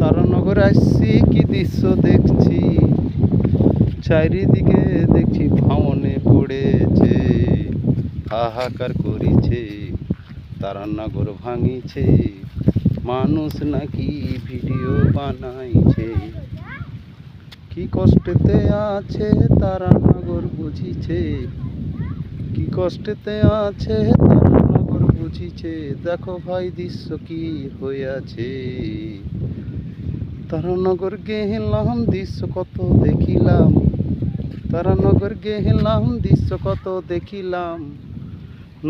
তারানগর আসছি, কি দৃশ্য দেখছি, চারিদিকে দেখছি ভাঙনে পড়েছে, হাহাকার করিছে, তারানগর ভাঙিছে, মানুষ নাকি ভিডিও বানাইছে। কি কষ্টেতে আছে তারানগর বুঝিছে, কি কষ্টেতে আছে তারানগর বুঝিছে। দেখো ভাই দৃশ্য কি হইয়াছে। তারানগর গেলাম দৃশ্য কত দেখিলাম, তারানগর গেলাম দৃশ্য কত দেখিলাম,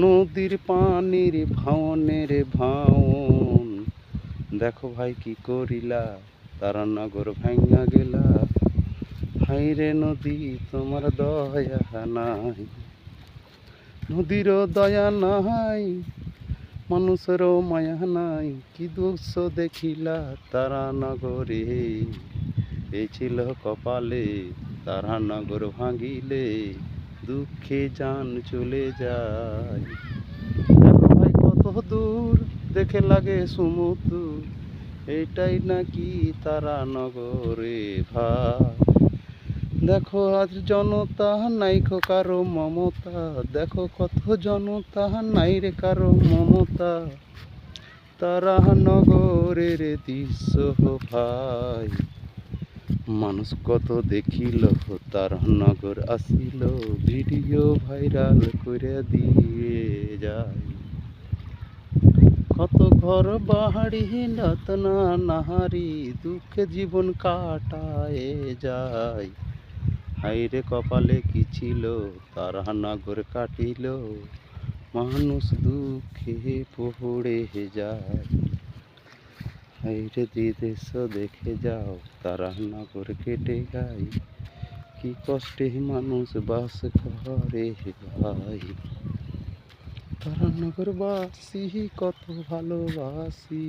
নদীর পানির ভাঙনের ভাঙন। দেখো ভাই কি করিলা, তারানগর ভাঙা গেলা। হাইরে নদী তোমার দয়া নাই, নদীরও দয়া নাই, মানুষেরও মায়া নাই। কি দৃশ্য দেখিলা তারানগরে, এই ছিল কপালে, তারানগর ভাঙিলে দুঃখে জান চলে যায়। দেখো ভাই কত দূর দেখে লাগে সমুদ্র, এটাই নাকি তারানগরে ভাই। দেখো আজ জনতা নাইকো কারো মমতা, দেখো কত জনতা নাই রে কারো মমতা। তারানগরের দৃশ্য ভাই, মানুষ কত দেখিল, তারানগর আসিল, ভিডিও ভাইরাল করে দিয়ে যায়। কত ঘর বাড়ি নাতনা নাহারি, দুঃখে জীবন কাটায় যায়। হাইরে কপালে কি ছিল, তারানগর কাটিল, মানুষ দুঃখে পড়ে যায়। হাইরে দেশ দেখে যাও, তারানগর কেটে যায়, কি কষ্টে মানুষ বাস করে ভাই। তারানগর বাসী কত ভালোবাসি,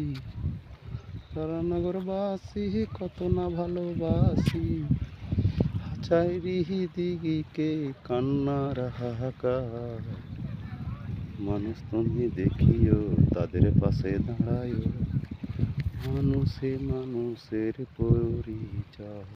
তারানগর বাসী কত না ভালোবাসি। চারিদিকে কান্নার হাহাকার, মানুষ তুমি দেখিও, তাদের পাশে দাঁড়ায়ও, মানুষে মানুষের পরিচয়।